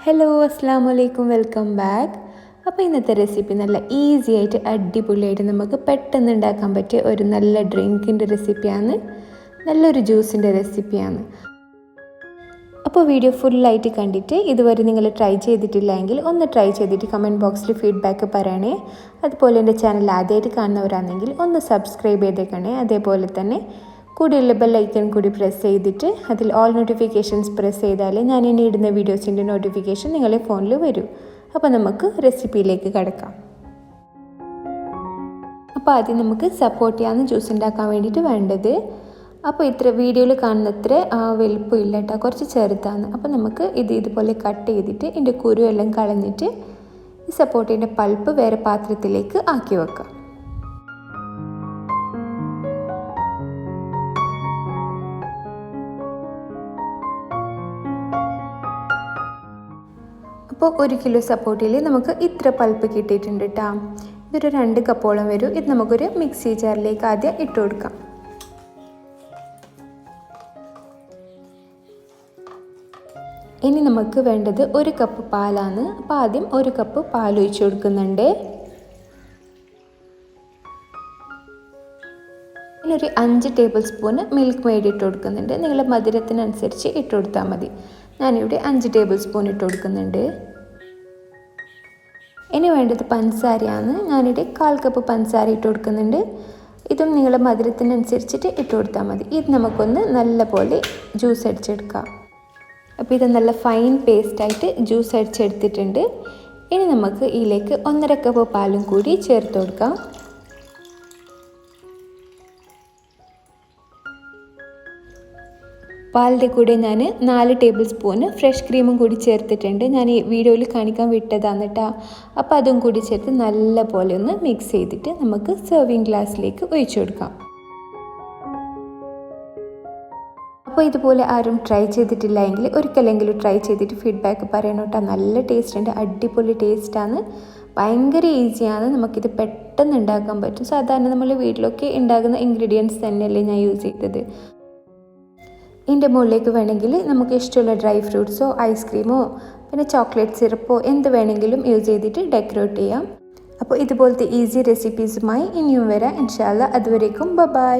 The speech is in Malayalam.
ഹലോ അസ്സാം വലൈക്കും, വെൽക്കം ബാക്ക്. അപ്പോൾ ഇന്നത്തെ റെസിപ്പി നല്ല ഈസി ആയിട്ട് അടിപൊളിയായിട്ട് നമുക്ക് പെട്ടെന്ന് ഉണ്ടാക്കാൻ പറ്റിയ ഒരു നല്ല ഡ്രിങ്കിൻ്റെ റെസിപ്പിയാണ്, നല്ലൊരു ജ്യൂസിൻ്റെ റെസിപ്പിയാണ്. അപ്പോൾ വീഡിയോ ഫുള്ളായിട്ട് കണ്ടിട്ട് ഇതുവരെ നിങ്ങൾ ട്രൈ ചെയ്തിട്ടില്ലെങ്കിൽ ഒന്ന് ട്രൈ ചെയ്തിട്ട് കമൻറ്റ് ബോക്സിൽ ഫീഡ്ബാക്ക് പറയണേ. അതുപോലെ എൻ്റെ ചാനൽ ആദ്യമായിട്ട് കാണുന്നവരാണെങ്കിൽ ഒന്ന് സബ്സ്ക്രൈബ് ചെയ്തേക്കണേ. അതേപോലെ തന്നെ കൂടിയുള്ള ബെല്ലൈക്കൺ കൂടി പ്രസ് ചെയ്തിട്ട് അതിൽ ഓൾ നോട്ടിഫിക്കേഷൻസ് പ്രസ് ചെയ്താൽ ഞാൻ ഇനി ഇടുന്ന വീഡിയോസിൻ്റെ നോട്ടിഫിക്കേഷൻ നിങ്ങളുടെ ഫോണിൽ വരും. അപ്പോൾ നമുക്ക് റെസിപ്പിയിലേക്ക് കിടക്കാം. അപ്പോൾ ആദ്യം നമുക്ക് സപ്പോർട്ടയാണ് ജ്യൂസ് ഉണ്ടാക്കാൻ വേണ്ടിയിട്ട് വേണ്ടത്. അപ്പോൾ ഇത്ര വീഡിയോയിൽ കാണുന്നത്ര വലുപ്പമില്ല കേട്ടോ, കുറച്ച് ചെറുതാണ്. അപ്പോൾ നമുക്ക് ഇതുപോലെ കട്ട് ചെയ്തിട്ട് ഇതിൻ്റെ കുരു എല്ലാം കളഞ്ഞിട്ട് ഈ സപ്പോർട്ടിൻ്റെ പൾപ്പ് വേറെ പാത്രത്തിലേക്ക് ആക്കി വെക്കാം. അപ്പോൾ 1 കിലോ സപ്പോർട്ടിൽ നമുക്ക് ഇത്ര പൾപ്പ് കിട്ടിയിട്ടുണ്ട് കേട്ടോ. ഇതൊരു 2 കപ്പോളം വരും. ഇത് നമുക്കൊരു മിക്സി ജാറിലേക്ക് ആദ്യം ഇട്ട് കൊടുക്കാം. ഇനി നമുക്ക് വേണ്ടത് 1 കപ്പ് പാലാണ്. അപ്പോൾ ആദ്യം 1 കപ്പ് പാൽ ഒഴിച്ച് കൊടുക്കുന്നുണ്ട്. ഇനി ഒരു 5 ടേബിൾ സ്പൂണ് മിൽക്ക് മെയ്ഡ് ഇട്ട് കൊടുക്കുന്നുണ്ട്. നിങ്ങളുടെ മധുരത്തിനനുസരിച്ച് ഇട്ട് കൊടുത്താൽ മതി. ഞാനിവിടെ 5 ടേബിൾ സ്പൂൺ ഇട്ട് കൊടുക്കുന്നുണ്ട്. ഇനി വേണ്ടത് പഞ്ചസാരയാണ്. ഞാനിവിടെ 1/4 കപ്പ് പഞ്ചസാര ഇട്ട് കൊടുക്കുന്നുണ്ട്. ഇതും നിങ്ങളുടെ മധുരത്തിനനുസരിച്ചിട്ട് ഇട്ട് കൊടുത്താൽ മതി. ഇത് നമുക്കൊന്ന് നല്ല പോലെ ജ്യൂസ് അടിച്ചെടുക്കാം. അപ്പോൾ ഇത് നല്ല ഫൈൻ പേസ്റ്റായിട്ട് ജ്യൂസ് അടിച്ചെടുത്തിട്ടുണ്ട്. ഇനി നമുക്ക് ഇതിലേക്ക് 1.5 കപ്പ് പാലും കൂടി ചേർത്ത് കൊടുക്കാം. പാലിൻ്റെ കൂടെ ഞാൻ 4 ടേബിൾ സ്പൂണ് ഫ്രഷ് ക്രീമും കൂടി ചേർത്തിട്ടുണ്ട്. ഞാൻ ഈ വീഡിയോയിൽ കാണിക്കാൻ വിട്ടതാണ് കേട്ടോ. അപ്പോൾ അതും കൂടി ചേർത്ത് നല്ല പോലെ ഒന്ന് മിക്സ് ചെയ്തിട്ട് നമുക്ക് സെർവിങ് ഗ്ലാസ്സിലേക്ക് ഒഴിച്ചു കൊടുക്കാം. അപ്പോൾ ഇതുപോലെ ആരും ട്രൈ ചെയ്തിട്ടില്ല എങ്കിൽ ഒരിക്കലെങ്കിലും ട്രൈ ചെയ്തിട്ട് ഫീഡ്ബാക്ക് പറയണം കേട്ടോ. നല്ല ടേസ്റ്റ് ഉണ്ട്, അടിപൊളി ടേസ്റ്റാണ്, ഭയങ്കര ഈസിയാണ്. നമുക്കിത് പെട്ടെന്ന് ഉണ്ടാക്കാൻ പറ്റും. സാധാരണ നമ്മൾ വീട്ടിലൊക്കെ ഉണ്ടാകുന്ന ഇൻഗ്രീഡിയൻസ് തന്നെയല്ലേ ഞാൻ യൂസ് ചെയ്തത്. ഇതിൻ്റെ മുകളിലേക്ക് വേണമെങ്കിൽ നമുക്ക് ഇഷ്ടമുള്ള ഡ്രൈ ഫ്രൂട്ട്സോ ഐസ്ക്രീമോ പിന്നെ ചോക്ലേറ്റ് സിറപ്പോ എന്ത് വേണമെങ്കിലും യൂസ് ചെയ്തിട്ട് ഡെക്കറേറ്റ് ചെയ്യാം. അപ്പോൾ ഇതുപോലത്തെ ഈസി റെസിപ്പീസുമായി ഇനിയും വരാം ഇൻഷാ അല്ലാ. അതുവരേക്കും ബൈ.